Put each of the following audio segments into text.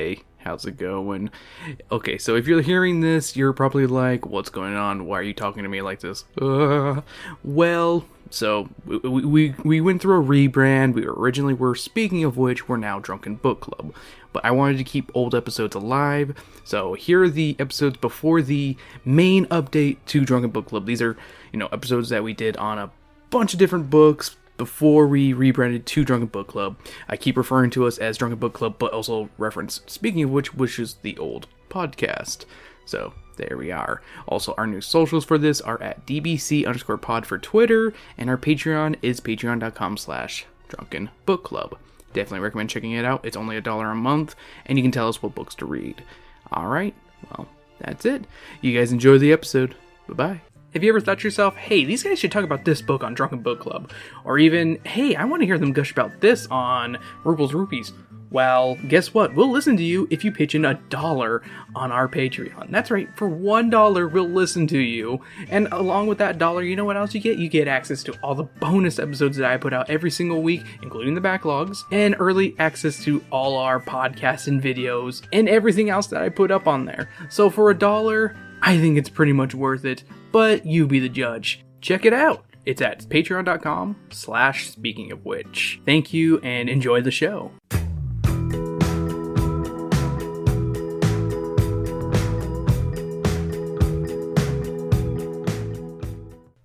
Hey, how's it going? Okay, so if you're hearing this, you're probably like, what's going on? Why are you talking to me like this? Well, so we went through a rebrand. We originally were, speaking of which, we're now Drunken Book Club. But I wanted to keep old episodes alive, so here are the episodes before the main update to Drunken Book Club. These are, episodes that we did on a bunch of different books before we rebranded to Drunken Book Club. I keep referring to us as Drunken Book Club, but also reference, speaking of which is the old podcast. So, there we are. Also, our new socials for this are at DBC_pod for Twitter, and our Patreon is patreon.com/Drunken Book Club. Definitely recommend checking it out. It's only $1 a month, and you can tell us what books to read. Alright, well, that's it. You guys enjoy the episode. Bye-bye. Have you ever thought to yourself, hey, these guys should talk about this book on Drunken Book Club? Or even, hey, I want to hear them gush about this on Rupel's Rupees. Well, guess what? We'll listen to you if you pitch in $1 on our Patreon. That's right, for $1, we'll listen to you. And along with that $1, you know what else you get? You get access to all the bonus episodes that I put out every single week, including the backlogs, and early access to all our podcasts and videos, and everything else that I put up on there. So for $1, I think it's pretty much worth it, but you be the judge. Check it out. It's at patreon.com/speaking of which. Thank you and enjoy the show.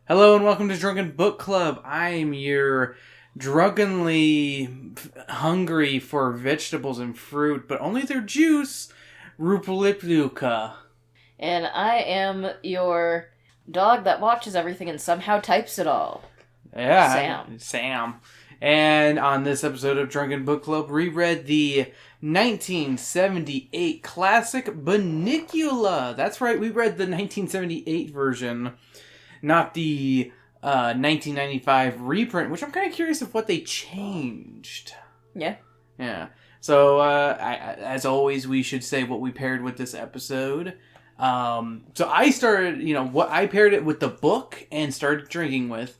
Hello and welcome to Drunken Book Club. I'm your drunkenly hungry for vegetables and fruit, but only their juice, Bunnicula. And I am your dog that watches everything and somehow types it all. Yeah, Sam. And on this episode of Drunken Book Club, we read the 1978 classic Bunnicula. That's right, we read the 1978 version, not the 1995 reprint, which I'm kind of curious of what they changed. Yeah. So, as always, we should say what we paired with this episode. So I started, what I paired it with the book and started drinking with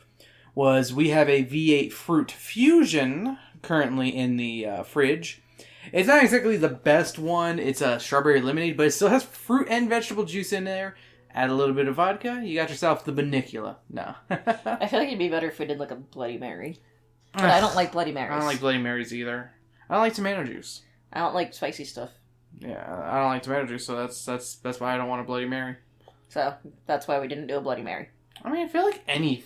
was we have a V8 Fruit Fusion currently in the fridge. It's not exactly the best one. It's a strawberry lemonade, but it still has fruit and vegetable juice in there. Add a little bit of vodka, you got yourself the Bunnicula. No. I feel like it'd be better if we did like a Bloody Mary. But I don't like Bloody Marys. I don't like Bloody Marys either. I don't like tomato juice. I don't like spicy stuff. Yeah, I don't like tomato juice, so that's why I don't want a Bloody Mary. So, that's why we didn't do a Bloody Mary. I mean, I feel like any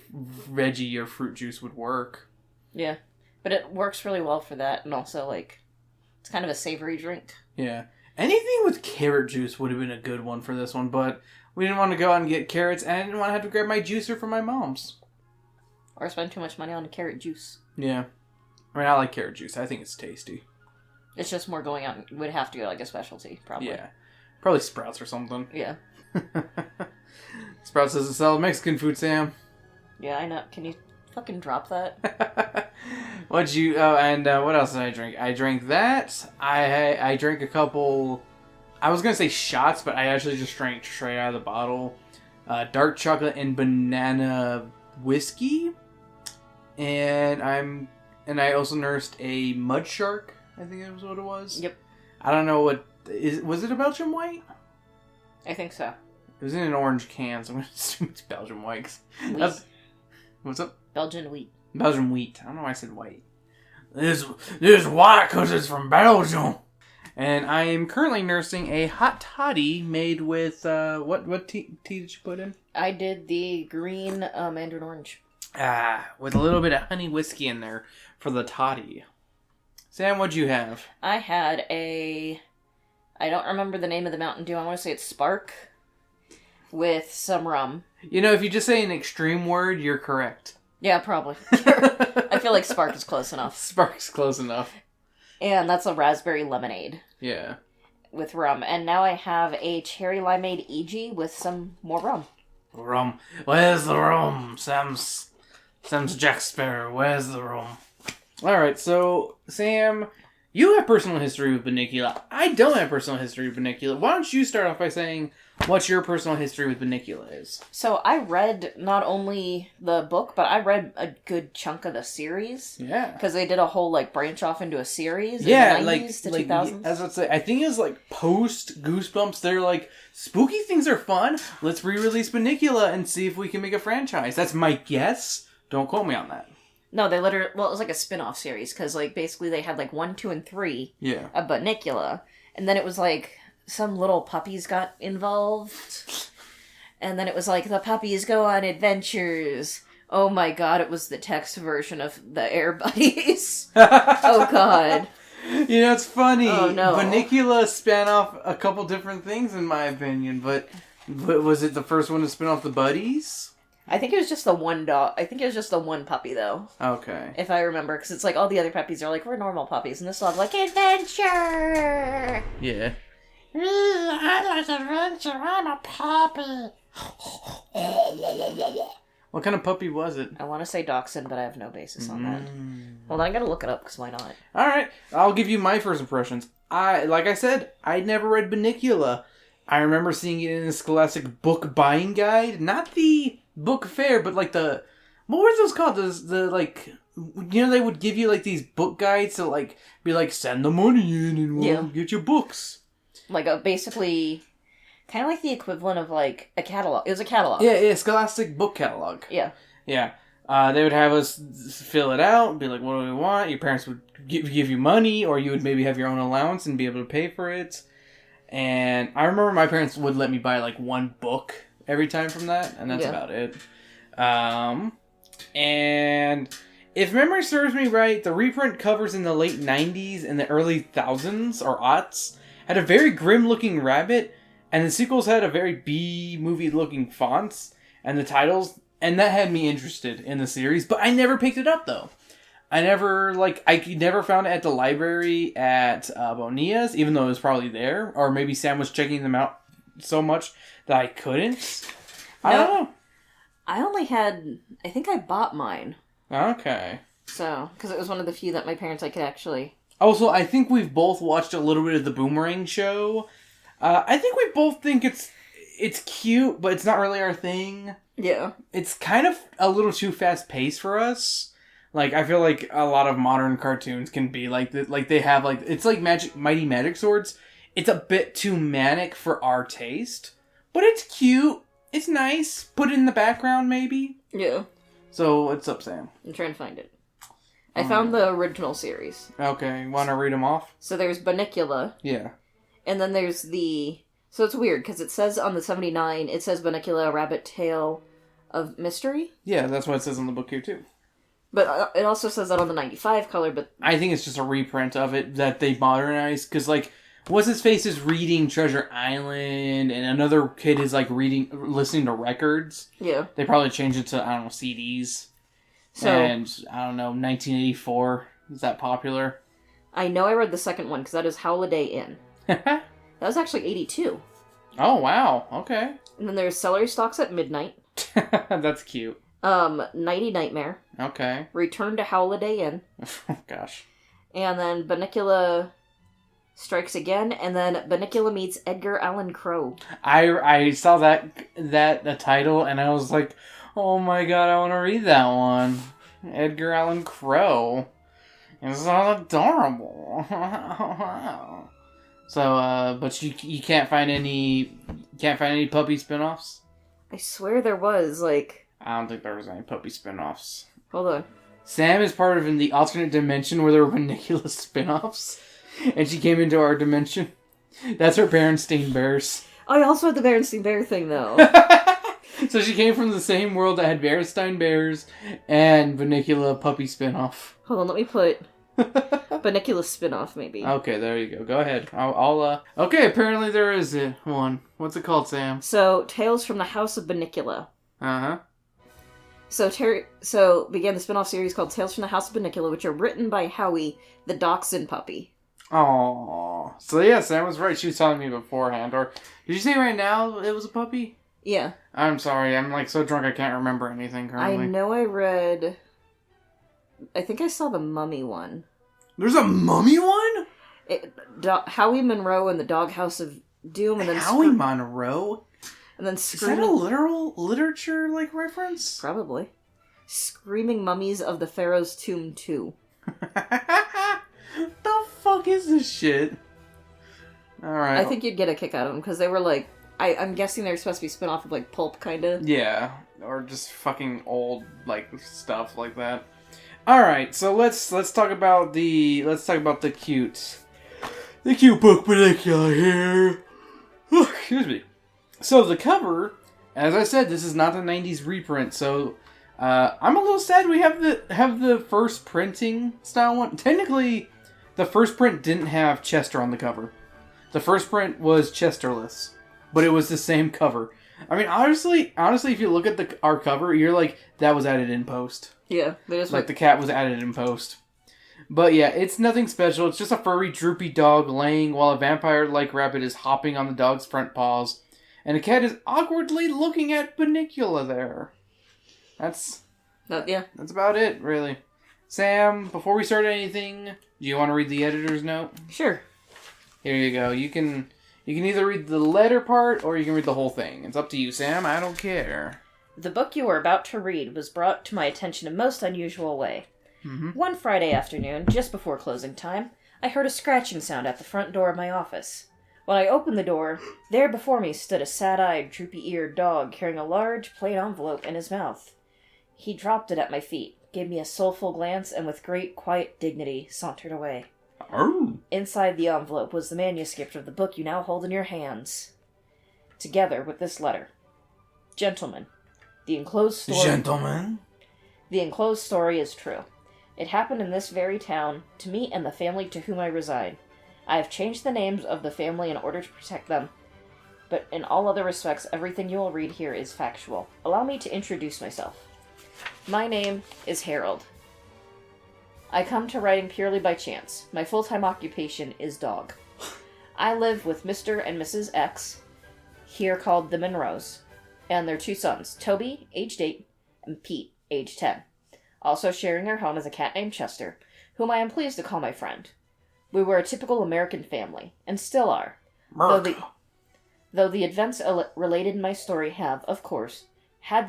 veggie or fruit juice would work. Yeah, but it works really well for that, and also, it's kind of a savory drink. Yeah. Anything with carrot juice would have been a good one for this one, but we didn't want to go out and get carrots, and I didn't want to have to grab my juicer from my mom's. Or spend too much money on carrot juice. Yeah. I mean, I like carrot juice. I think it's tasty. It's just more going out. We'd have to go a specialty, probably. Yeah. Probably Sprouts or something. Yeah. Sprouts doesn't sell Mexican food, Sam. Yeah, I know. Can you fucking drop that? What else did I drink? I drank that. I drank a couple, I was going to say shots, but I actually just drank straight out of the bottle. Dark chocolate and banana whiskey. And I also nursed a mud shark. I think that was what it was. Yep. I don't know was it a Belgian white? I think so. It was in an orange can, so I'm going to assume it's Belgian white. What's up? Belgian wheat. Belgian wheat. I don't know why I said white. This white because it's from Belgium. And I am currently nursing a hot toddy made with, what tea did you put in? I did the green mandarin orange. With a little bit of honey whiskey in there for the toddy. Sam, what'd you have? I had I don't remember the name of the Mountain Dew. I want to say it's Spark with some rum. If you just say an extreme word, you're correct. Yeah, probably. I feel like Spark is close enough. Spark's close enough. And that's a raspberry lemonade. Yeah. With rum. And now I have a cherry limeade EG with some more rum. Rum. Where's the rum? Sam's Jack Sparrow. Where's the rum? Alright, so, Sam, You have personal history with Bunnicula. I don't have personal history with Bunnicula. Why don't you start off by saying what your personal history with Bunnicula is? So I read not only the book, but I read a good chunk of the series. Yeah. Because they did a whole, like, branch off into a series Yeah, in the 90s to 2000s. As I'd say, I think it was, like, post Goosebumps. They're like, spooky things are fun. Let's re-release Bunnicula and see if we can make a franchise. That's my guess. Don't quote me on that. No, they literally... Well, it was like a spin-off series, because, like, basically they had, like, 1, 2, and 3 of Bunnicula. And then it was, like, some little puppies got involved. And then it was, like, the puppies go on adventures. Oh my god, it was the text version of the Air Buddies. Oh god. You know, it's funny. Oh, no. Bunnicula span off a couple different things, in my opinion, but was it the first one to spin off the Buddies? I think it was just the one dog. I think it was just the one puppy, though. Okay. If I remember, because it's like all the other puppies are like, we're normal puppies, and this dog's like, adventure! Yeah. I like adventure, I'm a puppy! What kind of puppy was it? I want to say dachshund, but I have no basis on that. Well, then I gotta look it up, because why not? Alright, I'll give you my first impressions. Like I said, I'd never read Bunnicula. I remember seeing it in the Scholastic book buying guide. Not the book fair, but like the... What were those called? They would give you like these book guides to like be like, send the money in and we'll get your books. Like basically, kind of like the equivalent of like a catalog. It was a catalog. Yeah, Scholastic book catalog. Yeah. Yeah. They would have us fill it out, be like, what do we want? Your parents would give you money, or you would maybe have your own allowance and be able to pay for it. And I remember my parents would let me buy like one book every time from that, and that's about it. And if memory serves me right, the reprint covers in the late 90s and the early thousands, or aughts, had a very grim-looking rabbit, and the sequels had a very B-movie-looking fonts, and the titles, and that had me interested in the series, but I never picked it up, though. I never found it at the library at Bonilla's, even though it was probably there, or maybe Sam was checking them out so much that I couldn't. I don't know. I think I bought mine. Okay. So, because it was one of the few that my parents, I could actually... Also, I think we've both watched a little bit of the Boomerang show. I think we both think it's cute, but it's not really our thing. Yeah. It's kind of a little too fast-paced for us. Like, I feel like a lot of modern cartoons can be like that. Like, they have, like... It's like Mighty Magic Swords. It's a bit too manic for our taste. But it's cute. It's nice. Put it in the background, maybe. Yeah. So, what's up, Sam? I'm trying to find it. I found the original series. Okay. Want to read them off? So there's Bunnicula. Yeah. And then there's the... So it's weird, because it says on the 79, it says Bunnicula, Rabbit Tale of Mystery. Yeah, that's what it says on the book here, too. But it also says that on the 95 color, but... I think it's just a reprint of it that they modernized, because, like... What's-his-face is reading Treasure Island, and another kid is, like, listening to records. Yeah. They probably changed it to, I don't know, CDs. So, and, I don't know, 1984. Is that popular? I know I read the second one, because that is Holiday Inn. That was actually 82. Oh, wow. Okay. And then there's Celery Stalks at Midnight. That's cute. Nighty Nightmare. Okay. Return to Holiday Inn. Gosh. And then Bunnicula... Strikes Again, and then Bunnicula meets Edgar Allan Poe. I saw that title, and I was like, oh my god, I want to read that one. Edgar Allan Poe. It's so adorable. So, but you can't find any puppy spinoffs? I swear there was, like... I don't think there was any puppy spinoffs. Hold on. Sam is part of the alternate dimension where there were Bunnicula spinoffs. And she came into our dimension. That's her Berenstain Bears. I also had the Berenstain Bear thing, though. So she came from the same world that had Berenstain Bears and Bunnicula puppy spinoff. Hold on, let me put Bunnicula spinoff, maybe. Okay, there you go. Go ahead. Okay, apparently there is one. What's it called, Sam? So, Tales from the House of Bunnicula. Uh-huh. So began the spinoff series called Tales from the House of Bunnicula, which are written by Howie, the dachshund puppy. Oh, so yeah, Sam was right. She was telling me beforehand. Or did you say right now it was a puppy? Yeah. I'm sorry. I'm like so drunk I can't remember anything currently. I know I read... I think I saw the Mummy one. There's a Mummy one? Howie Monroe and the Doghouse of Doom, and then Howie Monroe. And then Is that a literal literature reference? Probably. Screaming Mummies of the Pharaoh's Tomb 2. The fuck is this shit? Alright. I think you'd get a kick out of them, because they were I'm guessing they're supposed to be spin-off of Pulp, kinda. Yeah, or just fucking old, stuff like that. Alright, so let's talk about the cute book Bunnicula here. Excuse me. So the cover, as I said, this is not the 90s reprint, so I'm a little sad we have the first printing style one. Technically, the first print didn't have Chester on the cover. The first print was Chesterless, but it was the same cover. I mean, honestly, if you look at our cover, you're like, that was added in post. Yeah, they just the cat was added in post. But yeah, it's nothing special. It's just a furry, droopy dog laying while a vampire-like rabbit is hopping on the dog's front paws. And the cat is awkwardly looking at Bunnicula there. That's about it, really. Sam, before we start anything, do you want to read the editor's note? Sure. Here you go. You can either read the letter part or you can read the whole thing. It's up to you, Sam. I don't care. The book you are about to read was brought to my attention in a most unusual way. Mm-hmm. One Friday afternoon, just before closing time, I heard a scratching sound at the front door of my office. When I opened the door, there before me stood a sad-eyed, droopy-eared dog carrying a large, plain envelope in his mouth. He dropped it at my feet, gave me a soulful glance, and with great, quiet dignity, sauntered away. Oh. Inside the envelope was the manuscript of the book you now hold in your hands, together with this letter. Gentlemen, the enclosed story... Gentlemen? The enclosed story is true. It happened in this very town, to me and the family to whom I reside. I have changed the names of the family in order to protect them, but in all other respects, everything you will read here is factual. Allow me to introduce myself. My name is Harold. I come to writing purely by chance. My full-time occupation is dog. I live with Mr. and Mrs. X, here called the Monroes, and their 2 sons, Toby, aged 8, and Pete, aged 10. Also sharing our home is a cat named Chester, whom I am pleased to call my friend. We were a typical American family, and still are. Though the events related in my story have, of course, had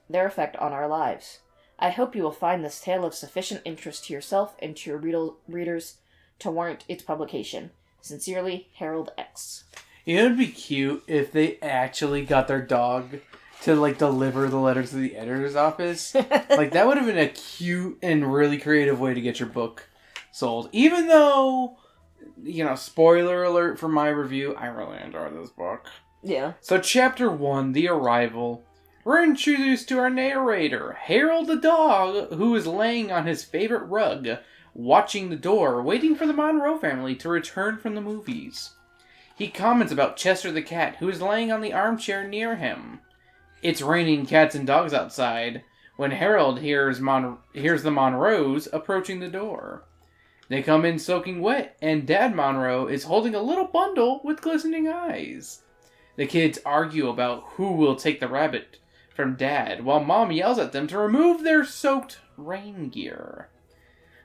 their effect on our lives. I hope you will find this tale of sufficient interest to yourself and to your readers to warrant its publication. Sincerely, Harold X. You know, it'd be cute if they actually got their dog to, deliver the letter to the editor's office. That would have been a cute and really creative way to get your book sold. Even though, spoiler alert for my review, I really enjoyed this book. Yeah. So, Chapter 1, The Arrival. We're introduced to our narrator, Harold the dog, who is laying on his favorite rug, watching the door, waiting for the Monroe family to return from the movies. He comments about Chester the cat, who is laying on the armchair near him. It's raining cats and dogs outside, when Harold hears the Monroes approaching the door. They come in soaking wet, and Dad Monroe is holding a little bundle with glistening eyes. The kids argue about who will take the rabbit from Dad, while Mom yells at them to remove their soaked rain gear.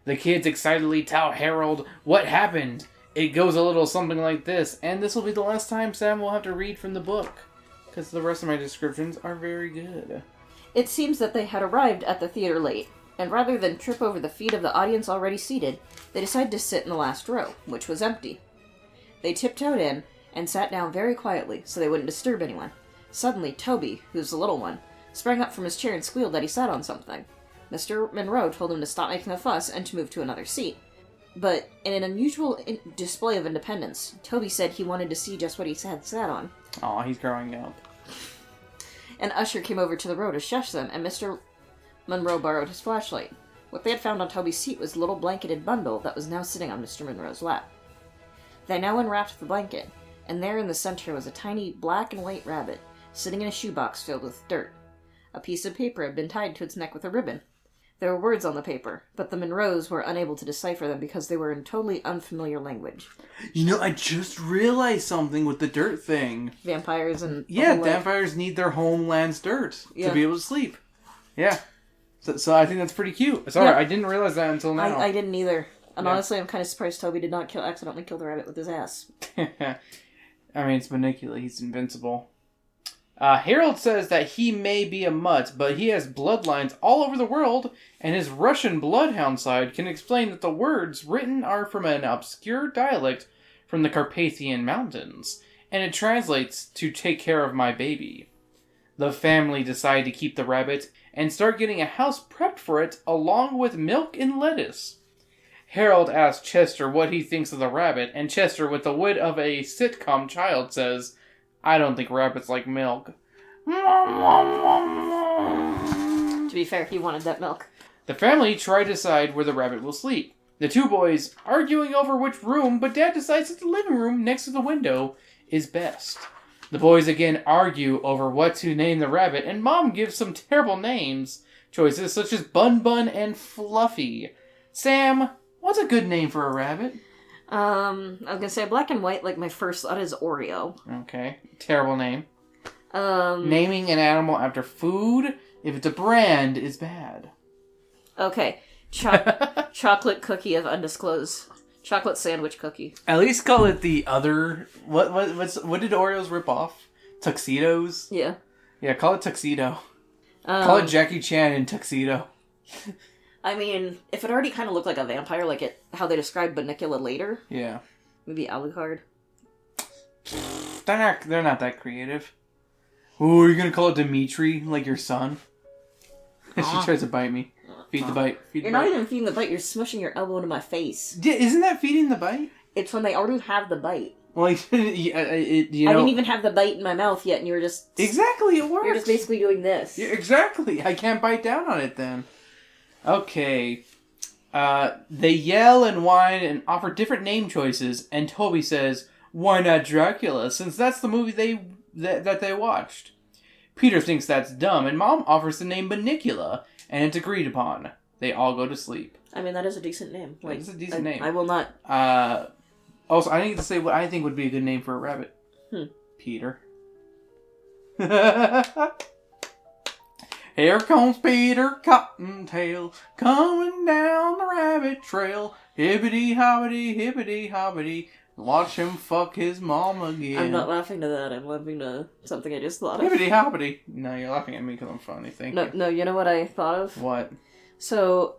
The kids excitedly tell Harold what happened. It goes a little something like this, and this will be the last time Sam will have to read from the book, because the rest of my descriptions are very good. It seems that they had arrived at the theater late, and rather than trip over the feet of the audience already seated, they decided to sit in the last row, which was empty. They tiptoed in and sat down very quietly so they wouldn't disturb anyone. Suddenly, Toby, who's the little one, sprang up from his chair and squealed that he sat on something. Mr. Monroe told him to stop making a fuss and to move to another seat. But in an unusual display of independence, Toby said he wanted to see just what he had sat on. Aw, he's growing up. An usher came over to the row to shush them, and Mr. Monroe borrowed his flashlight. What they had found on Toby's seat was a little blanketed bundle that was now sitting on Mr. Monroe's lap. They now unwrapped the blanket, and there in the center was a tiny black and white rabbit, sitting in a shoebox filled with dirt. A piece of paper had been tied to its neck with a ribbon. There were words on the paper, but the Monroes were unable to decipher them because they were in totally unfamiliar language. I just realized something with the dirt thing. Vampires and... Yeah, vampires need their homeland's dirt to be able to sleep. Yeah. So I think that's pretty cute. Sorry, I didn't realize that until now. I didn't either. And honestly, I'm kind of surprised Toby did not accidentally kill the rabbit with his ass. I mean, it's Bunnicula. He's invincible. Harold says that he may be a mutt, but he has bloodlines all over the world, and his Russian bloodhound side can explain that the words written are from an obscure dialect from the Carpathian Mountains, and it translates to take care of my baby. The family decide to keep the rabbit and start getting a house prepped for it along with milk and lettuce. Harold asks Chester what he thinks of the rabbit, and Chester, with the wit of a sitcom child, says, I don't think rabbits like milk. To be fair, he wanted that milk. The family try to decide where the rabbit will sleep. The two boys arguing over which room, but Dad decides that the living room next to the window is best. The boys again argue over what to name the rabbit, and Mom gives some terrible names choices such as Bun Bun and Fluffy. Sam, what's a good name for a rabbit? I was gonna say black and white, like my first thought is Oreo. Okay. Terrible name. Naming an animal after food, if it's a brand, is bad. Okay. Chocolate cookie of undisclosed. Chocolate sandwich cookie. At least call it the other... What did Oreos rip off? Tuxedos? Yeah. Yeah, call it Tuxedo. Call it Jackie Chan in Tuxedo. I mean, if it already kind of looked like a vampire, like how they described Bunnicula later. Yeah. Maybe Alucard. They're not that creative. Ooh, are you gonna call it Dimitri, like your son? She tries to bite me. Feed the bite. You're not even feeding the bite, you're smushing your elbow into my face. Yeah, isn't that feeding the bite? It's when they already have the bite. Like, I didn't even have the bite in my mouth yet, and you were just... Exactly, it works. You're just basically doing this. Yeah, exactly. I can't bite down on it then. Okay. They yell and whine and offer different name choices, and Toby says, why not Dracula, since that's the movie that they watched. Peter thinks that's dumb, and Mom offers the name Bunnicula, and it's agreed upon. They all go to sleep. I mean, that is a decent name. Like, it's a decent name. I will not... Also, I need to say what I think would be a good name for a rabbit. Peter. Here comes Peter Cottontail, coming down the rabbit trail. Hippity hoppity, watch him fuck his mom again. I'm not laughing to that, I'm laughing to something I just thought of. Hippity hoppity. No, you're laughing at me because I'm funny, thank you. No, you know what I thought of? What? So,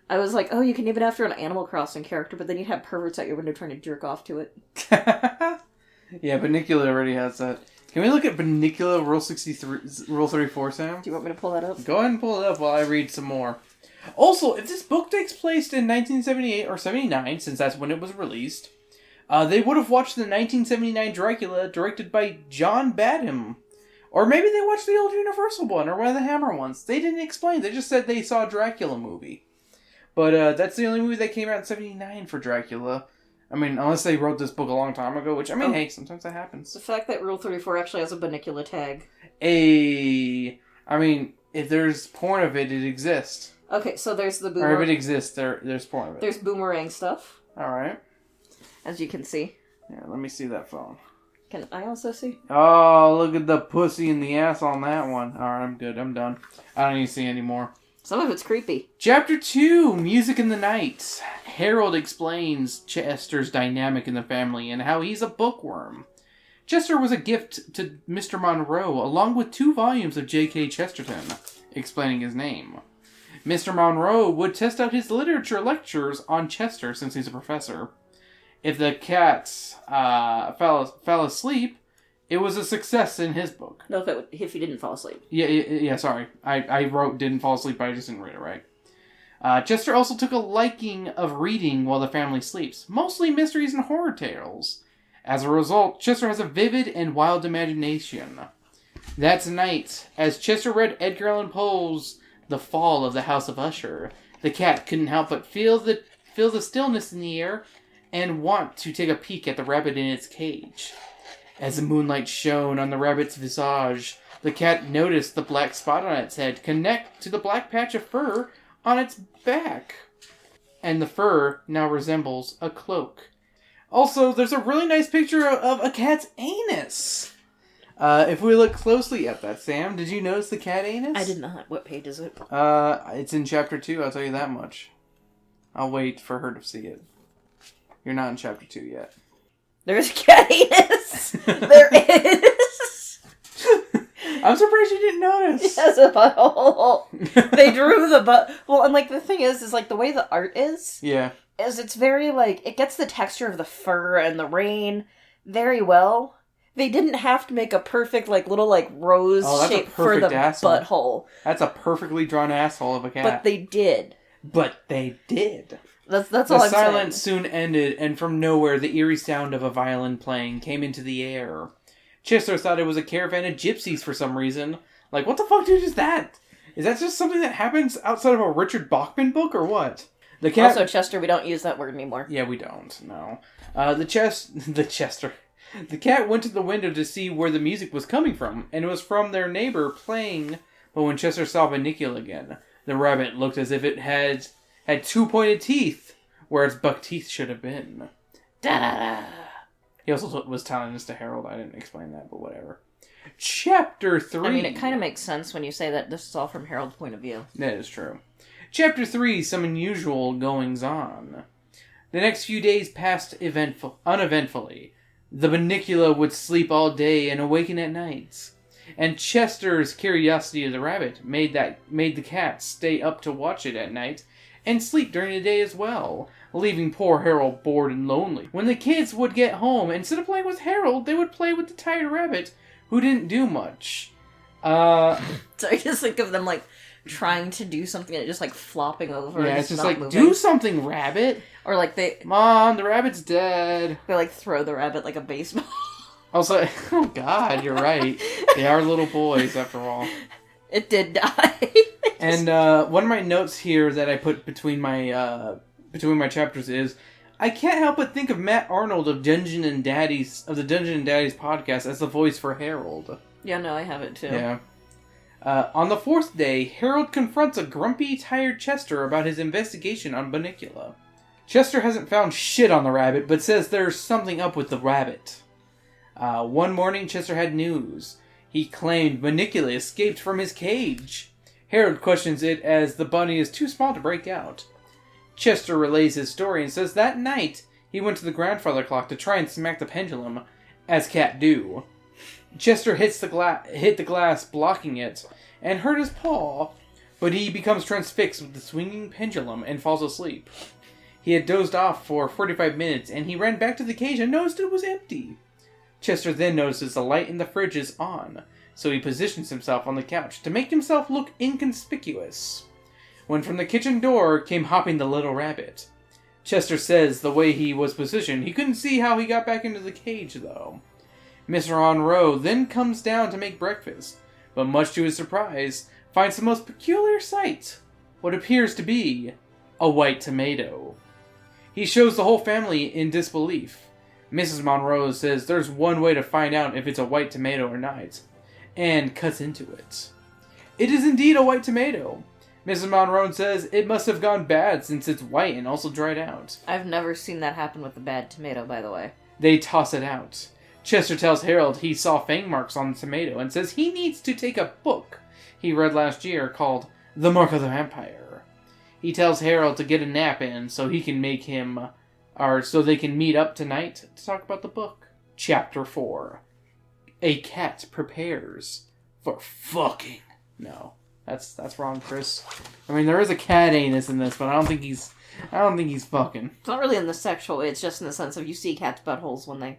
I was like, oh, you can name it after an Animal Crossing character, but then you'd have perverts at your window trying to jerk off to it. Yeah, Bunnicula already has that. Can we look at Bunnicula Rule 34, Sam? Do you want me to pull that up? Go ahead and pull it up while I read some more. Also, if this book takes place in 1978 or 79, since that's when it was released, they would have watched the 1979 Dracula directed by John Badham. Or maybe they watched the old Universal one or one of the Hammer ones. They didn't explain. They just said they saw a Dracula movie. But that's the only movie that came out in 79 for Dracula. I mean, unless they wrote this book a long time ago, which, I mean, hey, sometimes that happens. The fact that Rule 34 actually has a Bunnicula tag. I mean, if there's porn of it, it exists. Okay, so there's the boomerang. Or if it exists, there's porn of it. There's boomerang stuff. Alright. As you can see. Yeah, let me see that phone. Can I also see? Oh, look at the pussy and the ass on that one. Alright, I'm good. I'm done. I don't need to see anymore. Some of it's creepy. Chapter 2, Music in the Night. Harold explains Chester's dynamic in the family and how he's a bookworm. Chester was a gift to Mr. Monroe, along with 2 volumes of J.K. Chesterton, explaining his name. Mr. Monroe would test out his literature lectures on Chester since he's a professor. If the cats fell asleep, it was a success in his book. No, if he didn't fall asleep. Yeah, sorry. I wrote didn't fall asleep, but I just didn't read it right. Chester also took a liking of reading while the family sleeps, mostly mysteries and horror tales. As a result, Chester has a vivid and wild imagination. That night, as Chester read Edgar Allan Poe's The Fall of the House of Usher, the cat couldn't help but feel the stillness in the air and want to take a peek at the rabbit in its cage. As the moonlight shone on the rabbit's visage, the cat noticed the black spot on its head connect to the black patch of fur on its back. And the fur now resembles a cloak. Also, there's a really nice picture of a cat's anus. If we look closely at that, Sam, did you notice the cat anus? I did not. What page is it? It's in chapter 2, I'll tell you that much. I'll wait for her to see it. You're not in chapter 2 yet. There's cattiness. There is. I'm surprised you didn't notice. He has a butthole. They drew the butt. Well, and like the thing is like the way the art is. Yeah. Is it's very like it gets the texture of the fur and the rain very well. They didn't have to make a perfect like little like rose shape for the butthole. That's a perfectly drawn asshole of a cat. But they did. That's all I'm saying. The silence soon ended, and from nowhere the eerie sound of a violin playing came into the air. Chester thought it was a caravan of gypsies for some reason. Like, what the fuck, dude, is that? Is that just something that happens outside of a Richard Bachman book, or what? The cat... Also, Chester, we don't use that word anymore. Yeah, we don't, no. The cat went to the window to see where the music was coming from, and it was from their neighbor playing. But when Chester saw Bunnicula again, the rabbit looked as if it had two pointed teeth, where its buck teeth should have been. Da-da-da! He also was telling this to Harold. I didn't explain that, but whatever. Chapter 3. I mean, it kind of makes sense when you say that this is all from Harold's point of view. That is true. Chapter 3, some unusual goings-on. The next few days passed uneventfully. The Bunnicula would sleep all day and awaken at nights. And Chester's curiosity of the rabbit made the cat stay up to watch it at night and sleep during the day as well, leaving poor Harold bored and lonely. When the kids would get home, instead of playing with Harold, they would play with the tired rabbit, who didn't do much. So I just think of them, like, trying to do something and just, like, flopping over. Yeah, it's just like, moving. Do something, rabbit! Or, like, Mom, the rabbit's dead. They, like, throw the rabbit like a baseball. Also, oh god, you're right. They are little boys, after all. It did die. And one of my notes here that I put between my chapters is, I can't help but think of Matt Arnold of the Dungeon and Daddies podcast as the voice for Harold. Yeah, no, I have it too. Yeah. On the fourth day, Harold confronts a grumpy, tired Chester about his investigation on Bunnicula. Chester hasn't found shit on the rabbit, but says there's something up with the rabbit. One morning, Chester had news. He claimed Bunnicula escaped from his cage. Harold questions it as the bunny is too small to break out. Chester relays his story and says that night he went to the grandfather clock to try and smack the pendulum, as cats do. Chester hit the glass, blocking it, and hurt his paw, but he becomes transfixed with the swinging pendulum and falls asleep. He had dozed off for 45 minutes, and he ran back to the cage and noticed it was empty. Chester then notices the light in the fridge is on, so he positions himself on the couch to make himself look inconspicuous. When from the kitchen door came hopping the little rabbit. Chester says the way he was positioned, he couldn't see how he got back into the cage, though. Mr. Monroe then comes down to make breakfast, but much to his surprise, finds the most peculiar sight, what appears to be a white tomato. He shows the whole family in disbelief. Mrs. Monroe says there's one way to find out if it's a white tomato or not, and cuts into it. It is indeed a white tomato. Mrs. Monroe says it must have gone bad since it's white and also dried out. I've never seen that happen with a bad tomato, by the way. They toss it out. Chester tells Harold he saw fang marks on the tomato and says he needs to take a book he read last year called The Mark of the Vampire. He tells Harold to get a nap in so he can make him... so they can meet up tonight to talk about the book. Chapter 4. A cat prepares for fucking. No, that's wrong, Chris. I mean, there is a cat anus in this, but I don't think he's fucking. It's not really in the sexual way, it's just in the sense of you see cats' buttholes when they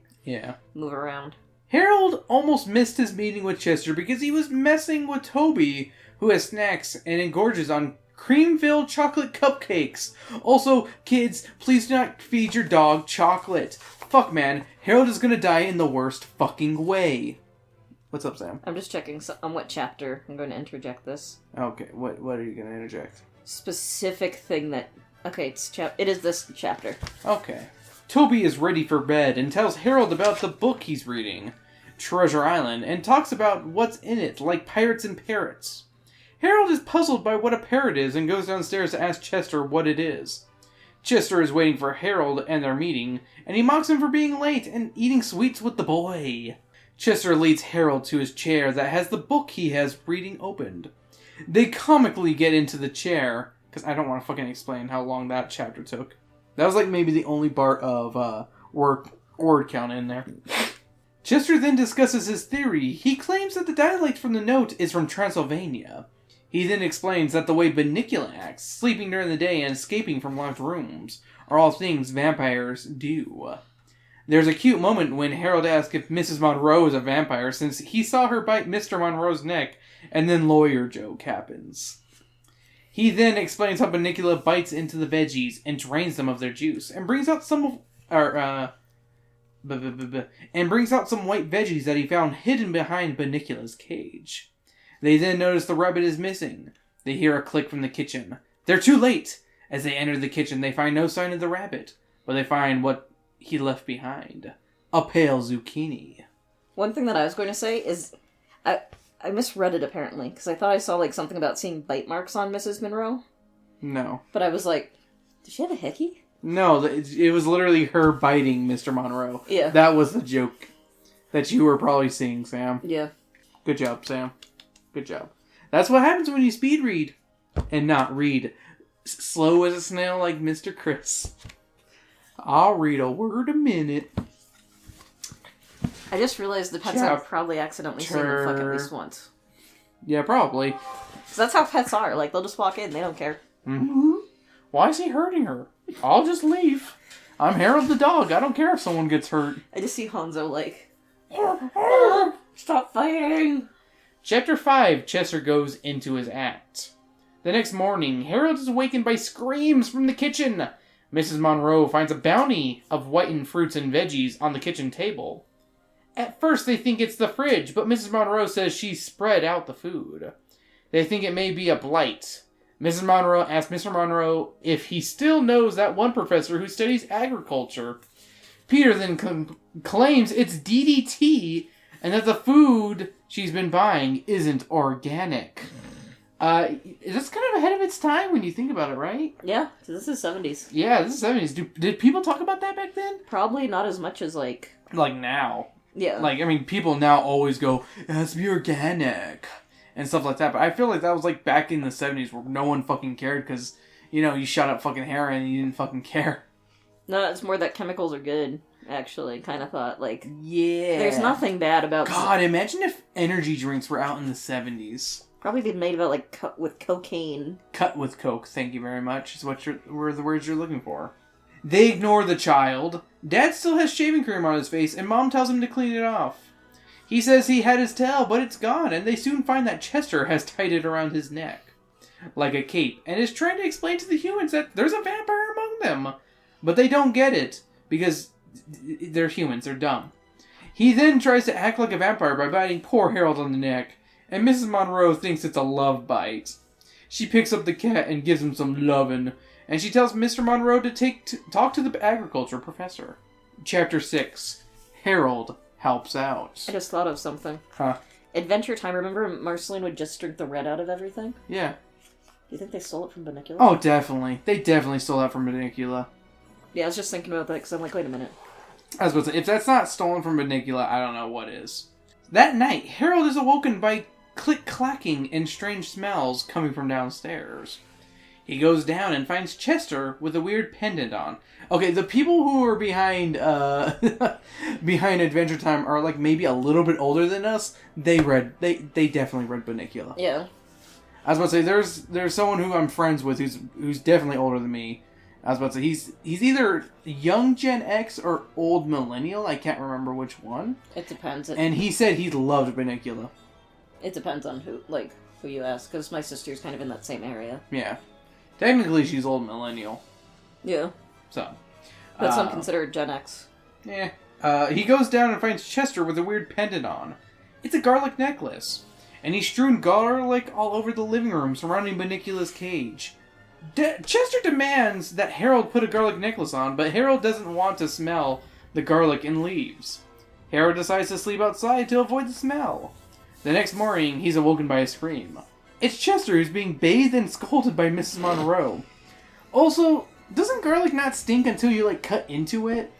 move around. Harold almost missed his meeting with Chester because he was messing with Toby, who has snacks and engorges on cream-filled chocolate cupcakes. Also, kids, please do not feed your dog chocolate. Fuck, man. Harold is gonna die in the worst fucking way. What's up, Sam? I'm just checking on what chapter I'm going to interject this. Okay, what are you gonna interject? Specific thing that... Okay, it is this chapter. Okay. Toby is ready for bed and tells Harold about the book he's reading, Treasure Island, and talks about what's in it, like pirates and parrots. Harold is puzzled by what a parrot is and goes downstairs to ask Chester what it is. Chester is waiting for Harold and their meeting, and he mocks him for being late and eating sweets with the boy. Chester leads Harold to his chair that has the book he has reading opened. They comically get into the chair, Because I don't want to fucking explain how long that chapter took. That was like maybe the only part of word count in there. Chester then discusses his theory. He claims that the dialect from the note is from Transylvania. He then explains that the way Bunnicula acts, sleeping during the day and escaping from locked rooms, are all things vampires do. There's a cute moment when Harold asks if Mrs. Monroe is a vampire since he saw her bite Mr. Monroe's neck, and then lawyer joke happens. He then explains how Bunnicula bites into the veggies and drains them of their juice, and brings out some white veggies that he found hidden behind Bunnicula's cage. They then notice the rabbit is missing. They hear a click from the kitchen. They're too late! As they enter the kitchen, they find no sign of the rabbit, but they find what he left behind. A pale zucchini. One thing that I was going to say is, I misread it apparently, because I thought I saw like something about seeing bite marks on Mrs. Monroe. No. But I was like, did she have a hickey? No, it was literally her biting Mr. Monroe. Yeah. That was the joke that you were probably seeing, Sam. Yeah. Good job, Sam. Good job. That's what happens when you speed read. And not read slow as a snail like Mr. Chris. I'll read a word a minute. I just realized the pets have probably accidentally seen him fuck at least once. Yeah, probably. So that's how pets are. Like, they'll just walk in. They don't care. Mm-hmm. Why is he hurting her? I'll just leave. I'm Harold the dog. I don't care if someone gets hurt. I just see Hanzo like, stop fighting. Chapter 5, Chester goes into his act. The next morning, Harold is awakened by screams from the kitchen. Mrs. Monroe finds a bounty of whitened fruits and veggies on the kitchen table. At first, they think it's the fridge, but Mrs. Monroe says she spread out the food. They think it may be a blight. Mrs. Monroe asks Mr. Monroe if he still knows that one professor who studies agriculture. Peter then claims it's DDT and that the food she's been buying isn't organic. That's kind of ahead of its time when you think about it, right? Yeah, this is 70s. Yeah, this is 70s. Did people talk about that back then? Probably not as much as, like now. Yeah. Like, I mean, people now always go, it has to be organic, and stuff like that. But I feel like that was, like, back in the 70s where no one fucking cared because, you know, you shot up fucking heroin and you didn't fucking care. No, it's more that chemicals are good, actually. Kind of thought, like... Yeah. There's nothing bad about... God, imagine if energy drinks were out in the 70s. Probably been made about, like, cut with cocaine. Cut with coke, thank you very much, is what were the words you're looking for. They ignore the child. Dad still has shaving cream on his face, and Mom tells him to clean it off. He says he had his tail, but it's gone, and they soon find that Chester has tied it around his neck, like a cape, and is trying to explain to the humans that there's a vampire among them. But they don't get it, because they're humans, they're dumb. He then tries to act like a vampire by biting poor Harold on the neck, and Mrs. Monroe thinks it's a love bite. She picks up the cat and gives him some lovin', and she tells Mr. Monroe to talk to the agriculture professor. Chapter 6. Harold helps out. I just thought of something. Huh? Adventure Time, remember Marceline would just drink the red out of everything? Yeah. Do you think they stole it from Bunnicula? Oh, definitely. They definitely stole that from Bunnicula. Yeah, I was just thinking about that, because I'm like, wait a minute. I was about to say, if that's not stolen from Bunnicula, I don't know what is. That night, Harold is awoken by click-clacking and strange smells coming from downstairs. He goes down and finds Chester with a weird pendant on. Okay, the people who are behind behind Adventure Time are like maybe a little bit older than us. They definitely read Bunnicula. Yeah. I was about to say there's someone who I'm friends with who's definitely older than me. I was about to say he's either young Gen X or old millennial. I can't remember which one. It depends. And he said he loved Bunnicula. It depends on who you ask, because my sister's kind of in that same area. Yeah. Technically, she's old millennial. Yeah. So. But some consider it Gen X. Yeah. He goes down and finds Chester with a weird pendant on. It's a garlic necklace. And he's strewn garlic all over the living room surrounding Bunnicula's cage. Chester demands that Harold put a garlic necklace on, but Harold doesn't want to smell the garlic and leaves. Harold decides to sleep outside to avoid the smell. The next morning, he's awoken by a scream. It's Chester who's being bathed and scolded by Mrs. Monroe. Also, doesn't garlic not stink until you, cut into it?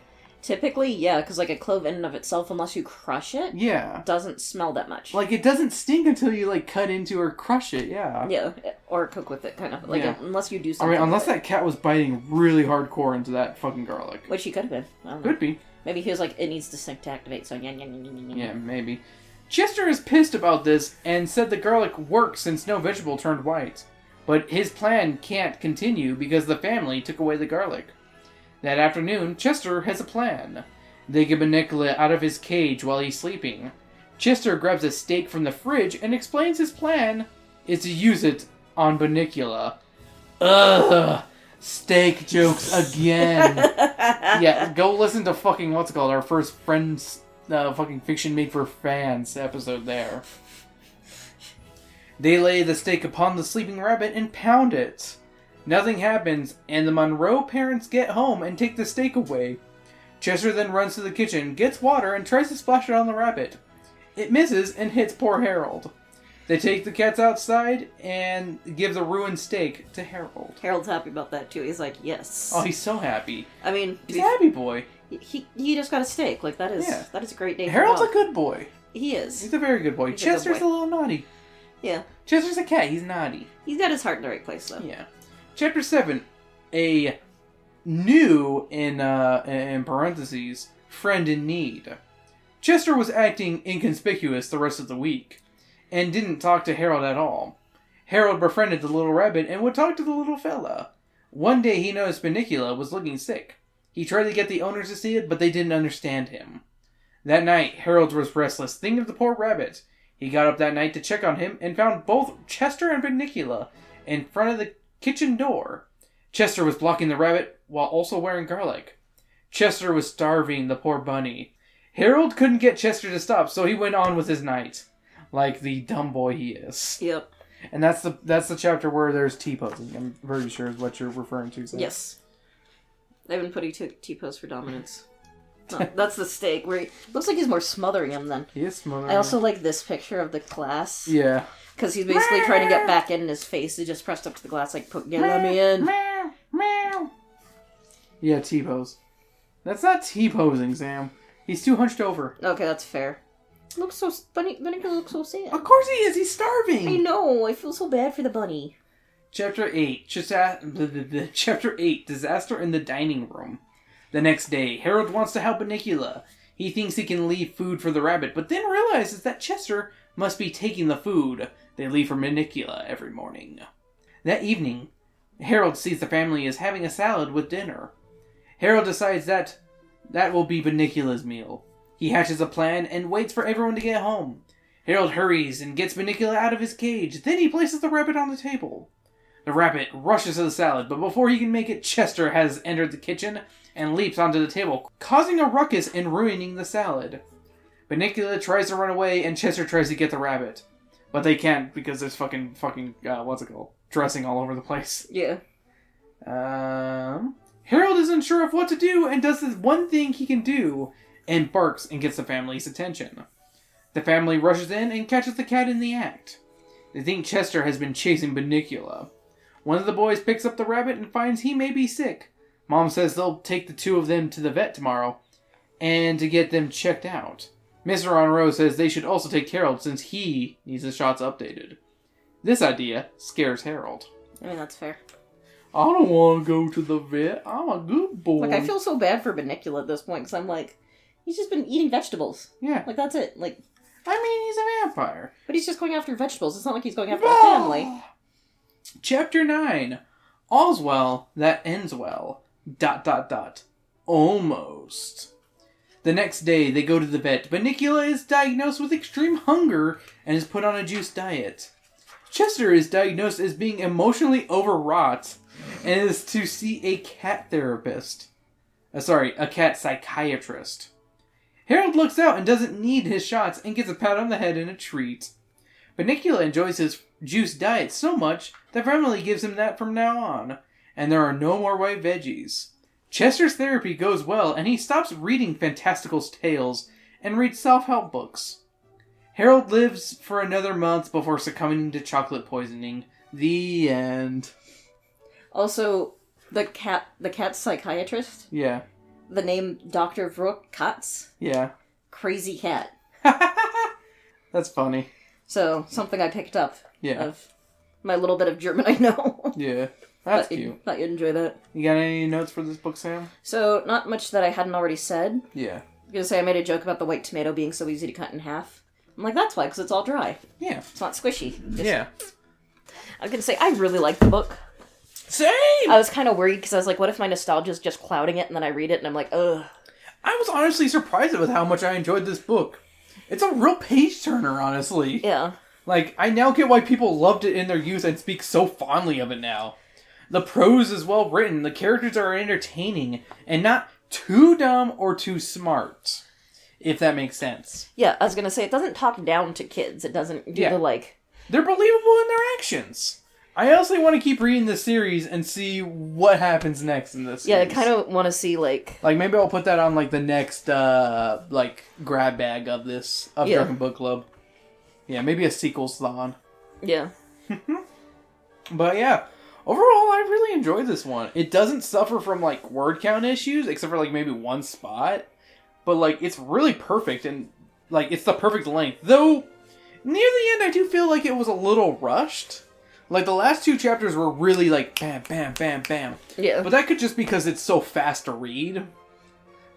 Typically, yeah, because like a clove in and of itself, unless you crush it, doesn't smell that much. Like, it doesn't stink until you, like, cut into or crush it, Yeah, or cook with it, kind of. Like, unless you do something. I mean, unless that cat was biting really hardcore into that fucking garlic. Which he could have been. I don't know. Could be. Maybe he was like, it needs to stink to activate, so yeah, maybe. Chester is pissed about this and said the garlic works since no vegetable turned white. But his plan can't continue because the family took away the garlic. That afternoon, Chester has a plan. They get Bunnicula out of his cage while he's sleeping. Chester grabs a steak from the fridge and explains his plan is to use it on Bunnicula. Ugh! Steak jokes again. Yeah, go listen to fucking, what's it called, our first Friends fucking Fiction Made for Fans episode there. They lay the steak upon the sleeping rabbit and pound it. Nothing happens, and the Monroe parents get home and take the steak away. Chester then runs to the kitchen, gets water, and tries to splash it on the rabbit. It misses and hits poor Harold. They take the cats outside and give the ruined steak to Harold. Harold's happy about that too. He's like, yes. Oh, he's so happy. I mean, he's a happy boy. He just got a steak. Like, that is a great day. Harold's a good boy. He is. He's a very good boy. Chester's a little naughty. Yeah. Chester's a cat. He's naughty. He's got his heart in the right place, though. Yeah. Chapter 7. A new, in parentheses, friend in need. Chester was acting inconspicuous the rest of the week, and didn't talk to Harold at all. Harold befriended the little rabbit and would talk to the little fella. One day he noticed Bunnicula was looking sick. He tried to get the owners to see it, but they didn't understand him. That night, Harold was restless, thinking of the poor rabbit. He got up that night to check on him and found both Chester and Bunnicula in front of the kitchen door. Chester was blocking the rabbit while also wearing garlic. Chester was starving the poor bunny. Harold couldn't get Chester to stop, so he went on with his night. Like the dumb boy he is. Yep. And that's the chapter where there's T-posing, I'm very sure is what you're referring to. So. Yes. They've been putting T-pose for dominance. No, that's the steak, where he looks like he's more smothering him than. He is smothering I also like this picture of the glass. Yeah. Because he's basically trying to get back in, and his face is just pressed up to the glass, like, let me in. Yeah, T-pose. That's not T-posing, Sam. He's too hunched over. Okay, that's fair. Looks so... Bunnicula looks so sad. Of course he is! He's starving! I know! I feel so bad for the bunny. Chapter 8. Chapter 8. Disaster in the Dining Room. The next day, Harold wants to help Bunnicula. He thinks he can leave food for the rabbit, but then realizes that Chester must be taking the food they leave for Bunnicula every morning. That evening, Harold sees the family is having a salad with dinner. Harold decides that will be Bunnicula's meal. He hatches a plan and waits for everyone to get home. Harold hurries and gets Bunnicula out of his cage. Then he places the rabbit on the table. The rabbit rushes to the salad, but before he can make it, Chester has entered the kitchen and leaps onto the table, causing a ruckus and ruining the salad. Bunnicula tries to run away, and Chester tries to get the rabbit. But they can't, because there's fucking, what's it called? Dressing all over the place. Yeah. Harold is unsure of what to do, and does this one thing he can do, and barks and gets the family's attention. The family rushes in and catches the cat in the act. They think Chester has been chasing Bunnicula. One of the boys picks up the rabbit and finds he may be sick. Mom says they'll take the two of them to the vet tomorrow, and to get them checked out. Mr. Monroe says they should also take Harold since he needs the shots updated. This idea scares Harold. I mean, that's fair. I don't want to go to the vet. I'm a good boy. Like, I feel so bad for Bunnicula at this point, because I'm like, he's just been eating vegetables. Yeah. Like, that's it. Like, I mean, he's a vampire. But he's just going after vegetables. It's not like he's going after a family. Chapter 9. All's well that ends well. ... Almost. The next day, they go to the vet. Bunnicula is diagnosed with extreme hunger and is put on a juice diet. Chester is diagnosed as being emotionally overwrought and is to see a cat therapist. A cat psychiatrist. Harold looks out and doesn't need his shots and gets a pat on the head and a treat. Bunnicula enjoys his juice diet so much that family gives him that from now on, and there are no more white veggies. Chester's therapy goes well, and he stops reading fantastical tales and reads self-help books. Harold lives for another month before succumbing to chocolate poisoning. The end. Also, the cat psychiatrist? Yeah. the name Dr. Vrook Katz. Yeah. Crazy cat. That's funny. So, something I picked up. Yeah. Of my little bit of German I know. Yeah. That's cute. Thought you'd enjoy that. You got any notes for this book, Sam? So, not much that I hadn't already said. Yeah. I'm gonna say I made a joke about the white tomato being so easy to cut in half. I'm like, that's why, because it's all dry. Yeah. It's not squishy. Yeah. I was gonna say, I really like the book. Same! I was kind of worried, because I was like, what if my nostalgia's just clouding it, and then I read it, and I'm like, ugh. I was honestly surprised with how much I enjoyed this book. It's a real page-turner, honestly. Yeah. Like, I now get why people loved it in their youth and speak so fondly of it now. The prose is well written, the characters are entertaining, and not too dumb or too smart. If that makes sense. Yeah, I was gonna say, it doesn't talk down to kids. It doesn't do the, like... They're believable in their actions. I honestly want to keep reading this series and see what happens next in this series. Yeah, I kind of want to see, like... Like, maybe I'll put that on, like, the next, like, grab bag of this, of Drunken Book Club. Yeah, maybe a sequel's on. Yeah. But, yeah. Overall, I really enjoyed this one. It doesn't suffer from, like, word count issues, except for, like, maybe one spot. But, like, it's really perfect, and, like, it's the perfect length. Though, near the end, I do feel like it was a little rushed. Like, the last 2 chapters were really, like, bam, bam, bam, bam. Yeah. But that could just because it's so fast to read.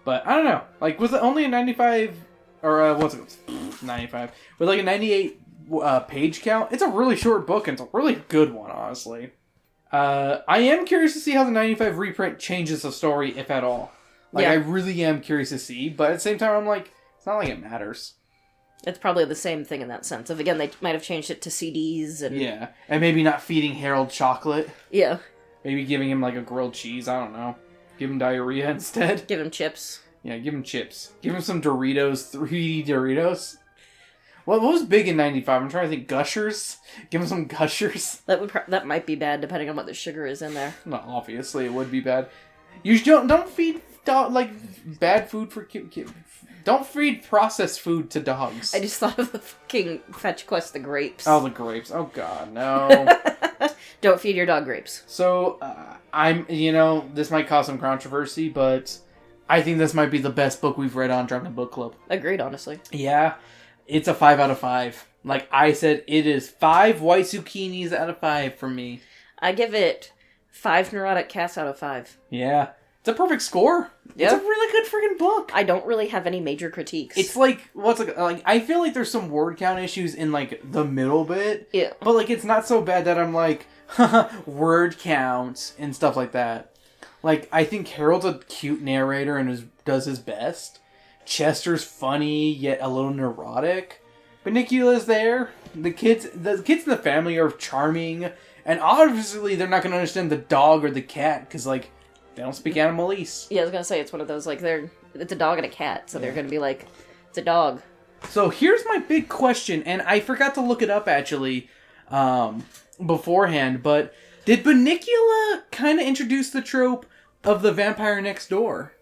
But, I don't know. Like, with only a 95, or, what's it? 95. With, like, a 98 page count, it's a really short book, and it's a really good one, honestly. I am curious to see how the 95 reprint changes the story, if at all. Like, I really am curious to see, but at the same time, I'm like, it's not like it matters. It's probably the same thing in that sense. If, again, they might have changed it to CDs and... Yeah, and maybe not feeding Harold chocolate. Yeah. Maybe giving him, like, a grilled cheese, I don't know. Give him diarrhea instead. Give him chips. Yeah, give him chips. Give him some Doritos, 3D Doritos. What was big in 95? I'm trying to think. Gushers? Give him some Gushers. That might be bad, depending on what the sugar is in there. No, obviously, it would be bad. You don't feed, like, bad food for kids. Don't feed processed food to dogs. I just thought of the fucking Fetch Quest, the grapes. Oh, the grapes. Oh, God, no. Don't feed your dog grapes. So, this might cause some controversy, but I think this might be the best book we've read on Drunken Book Club. Agreed, honestly. Yeah, it's a 5 out of 5. Like I said, it is 5 white zucchinis out of 5 for me. I give it 5 neurotic cats out of 5. Yeah. It's a perfect score. Yep. It's a really good freaking book. I don't really have any major critiques. It's like, I feel like there's some word count issues in, like, the middle bit. Yeah. But, like, it's not so bad that I'm like, haha, word count and stuff like that. Like, I think Harold's a cute narrator and does his best. Chester's funny, yet a little neurotic. Bunnicula's there. The kids in the family are charming. And obviously they're not going to understand the dog or the cat, because, like, they don't speak animalese. Yeah, I was going to say, it's one of those, like, it's a dog and a cat, so they're going to be like, it's a dog. So here's my big question, and I forgot to look it up, actually, beforehand, but did Bunnicula kind of introduce the trope of the vampire next door?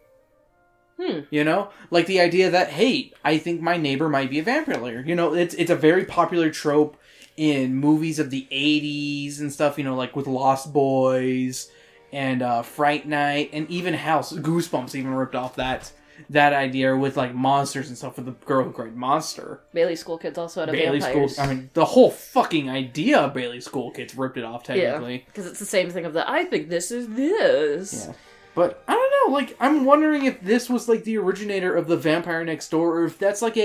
You know? Like the idea that, hey, I think my neighbor might be a vampire. You know, it's a very popular trope in movies of the 80s and stuff, you know, like with Lost Boys and Fright Night, and even House. Goosebumps even ripped off that idea with, like, monsters and stuff with the girl who cried monster. Bailey School Kids also had a Bailey vampires. School, I mean, the whole fucking idea of Bailey School Kids ripped it off, technically. Yeah, because it's the same thing of the, I think this is this. Yeah. But, I don't know, like, I'm wondering if this was, like, the originator of the vampire next door, or if that's, like,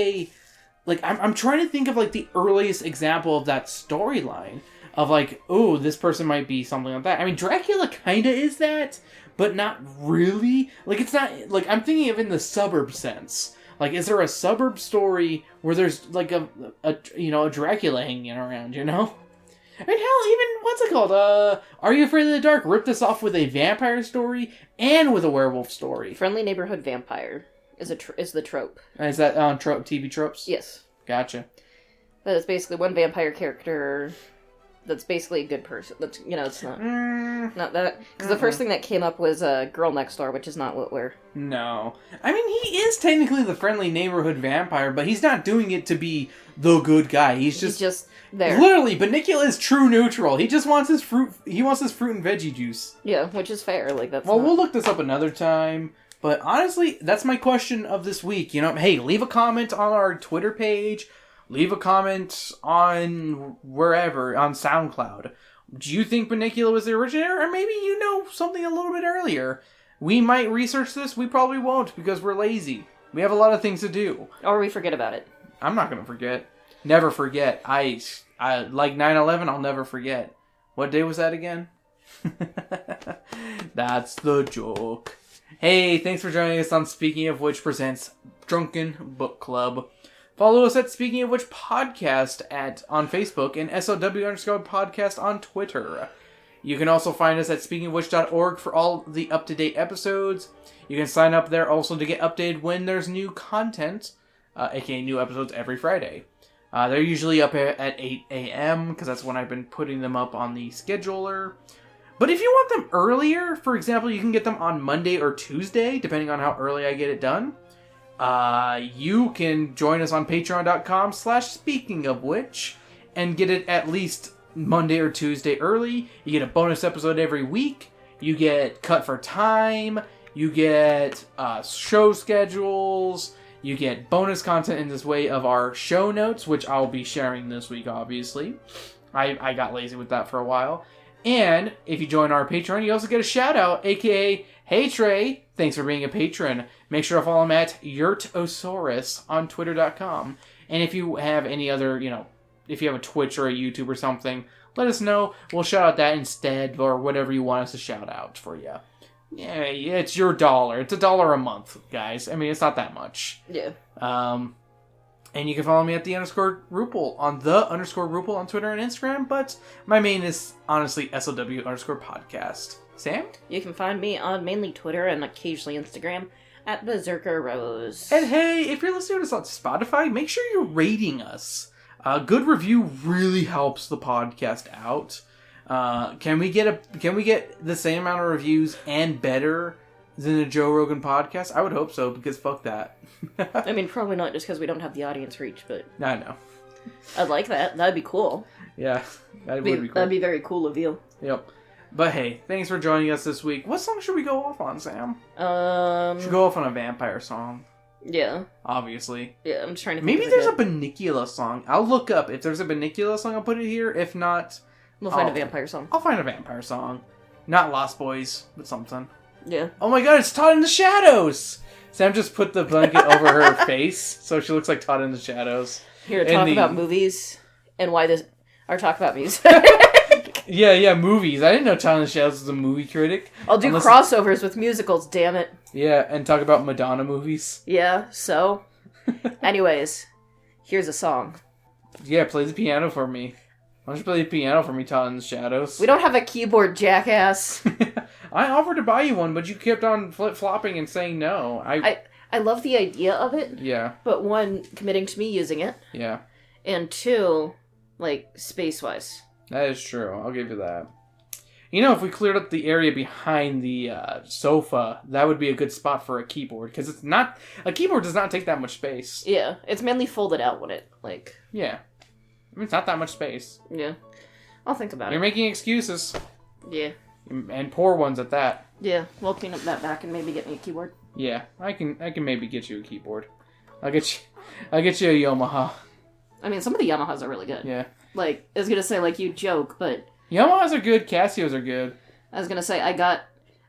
I'm trying to think of, like, the earliest example of that storyline. Of, like, oh, this person might be something like that. I mean, Dracula kinda is that, but not really. Like, it's not, like, I'm thinking of in the suburb sense. Like, is there a suburb story where there's, like, a Dracula hanging around, you know? I mean, hell, even, what's it called? Are You Afraid of the Dark ripped this off with a vampire story and with a werewolf story. Friendly Neighborhood Vampire is the trope. Is that on TV tropes? Yes. Gotcha. But it's basically one vampire character that's basically a good person. That's, it's not that. Because the first thing that came up was Girl Next Door, which is not what we're... No. I mean, he is technically the friendly neighborhood vampire, but he's not doing it to be the good guy. He's just there. Literally, Bunnicula is true neutral. He just wants his fruit. He wants his fruit and veggie juice. Yeah, which is fair. Like, that's Well, we'll look this up another time. But honestly, that's my question of this week. You know, hey, leave a comment on our Twitter page. Leave a comment on wherever, on SoundCloud. Do you think Bunnicula was the originator? Or maybe you know something a little bit earlier. We might research this. We probably won't because we're lazy. We have a lot of things to do. Or we forget about it. I'm not going to forget. Never forget. I like 9/11, I'll never forget. What day was that again? That's the joke. Hey, thanks for joining us on Speaking of Which presents Drunken Book Club. Follow us at Speaking of Which Podcast on Facebook and SOW_podcast on Twitter. You can also find us at speakingofwhich.org for all the up-to-date episodes. You can sign up there also to get updated when there's new content, aka new episodes every Friday. They're usually up at 8 a.m. because that's when I've been putting them up on the scheduler. But if you want them earlier, for example, you can get them on Monday or Tuesday, depending on how early I get it done. You can join us on patreon.com/speakingofwhich and get it at least Monday or Tuesday early. You get a bonus episode every week. You get cut for time. You get show schedules. You get bonus content in this way of our show notes, which I'll be sharing this week, obviously. I got lazy with that for a while. And if you join our Patreon, you also get a shout out, aka, hey Trey, thanks for being a patron. Make sure to follow him at Yurtosaurus on Twitter.com. And if you have any other, if you have a Twitch or a YouTube or something, let us know. We'll shout out that instead, or whatever you want us to shout out for you. Yeah, it's your $1. It's $1 a month, guys. I mean, it's not that much. Yeah. And you can follow me at _Rupel on _Rupel on Twitter and Instagram, but my main is honestly SOW_podcast. Sam? You can find me on mainly Twitter and occasionally Instagram at Berserker Rose. And hey, if you're listening to us on Spotify, make sure you're rating us. A good review really helps the podcast out. Can we get the same amount of reviews and better than a Joe Rogan podcast? I would hope so, because fuck that. I mean, probably not just because we don't have the audience reach, but... I know. I'd like that. That'd be cool. Yeah, that would be cool. That'd be very cool of you. Yep. But hey, thanks for joining us this week. What song should we go off on, Sam? Should go off on a vampire song. Yeah. Obviously. Yeah, I'm just trying to think Maybe there's a Bunnicula song. I'll look up. If there's a Bunnicula song, I'll put it here. If not... We'll find a vampire song. I'll find a vampire song. Not Lost Boys, but something. Yeah. Oh my god, it's Todd in the Shadows! Sam just put the blanket over her face, so she looks like Todd in the Shadows. Here to talk about movies and why this... Or talk about music. Yeah, movies. I didn't know Todd in the Shadows was a movie critic. I'll do crossovers with musicals, damn it. Yeah, and talk about Madonna movies. Yeah, so... Anyways, here's a song. Yeah, play the piano for me. Why don't you play the piano for me, Todd in the Shadows? We don't have a keyboard, jackass. I offered to buy you one, but you kept on flip-flopping and saying no. I love the idea of it. Yeah. But one, committing to me using it. Yeah. And two, space-wise. That is true. I'll give you that. If we cleared up the area behind the sofa, that would be a good spot for a keyboard. Because a keyboard does not take that much space. Yeah. It's mainly folded out when it, Yeah. I mean, it's not that much space. Yeah. I'll think about it. You're making excuses. Yeah. And poor ones at that. Yeah. We'll clean up that back and maybe get me a keyboard. Yeah. I can maybe get you a keyboard. I'll get you a Yamaha. I mean, some of the Yamahas are really good. Yeah. I was gonna say, you joke, but... Yamahas are good, Casios are good. I was gonna say,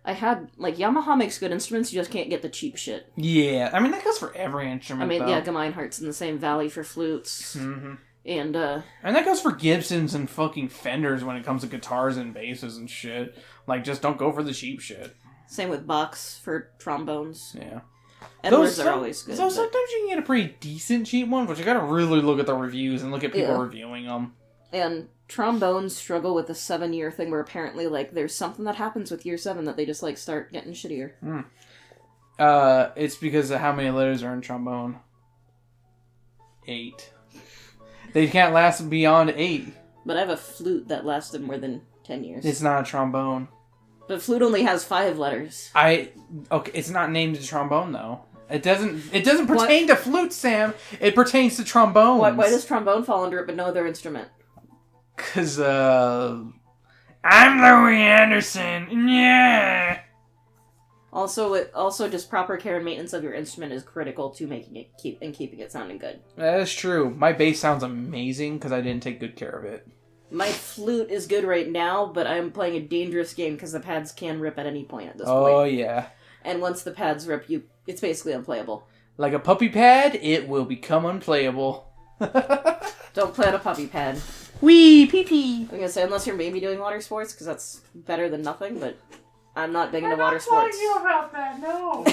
Yamaha makes good instruments, you just can't get the cheap shit. Yeah, I mean, that goes for every instrument, though. Yeah, Gemeinhardt's in the same valley for flutes. Mm-hmm. And that goes for Gibsons and fucking Fenders when it comes to guitars and basses and shit. Just don't go for the cheap shit. Same with Bach's for trombones. Yeah. Edwards are always good. So sometimes you can get a pretty decent cheap one, but you gotta really look at the reviews and look at people reviewing them. And trombones struggle with the 7-year thing where apparently, there's something that happens with year 7 that they just, start getting shittier. It's because of how many letters are in trombone. 8. They can't last beyond 8. But I have a flute that lasted more than 10 years. It's not a trombone. But flute only has 5 letters. Okay, it's not named a trombone, though. It doesn't pertain to flute, Sam. It pertains to trombones. Why does trombone fall under it but no other instrument? Because, I'm Louis Anderson. Yeah. Also, just proper care and maintenance of your instrument is critical to making it keeping it sounding good. That's true. My bass sounds amazing because I didn't take good care of it. My flute is good right now, but I'm playing a dangerous game because the pads can rip at any point at this point. Oh, yeah. And once the pads rip, it's basically unplayable. Like a puppy pad, it will become unplayable. Don't play on a puppy pad. Wee, pee-pee. I'm gonna say, unless you're maybe doing water sports, because that's better than nothing, but I'm not big into water sports. I'm not talking about that, no.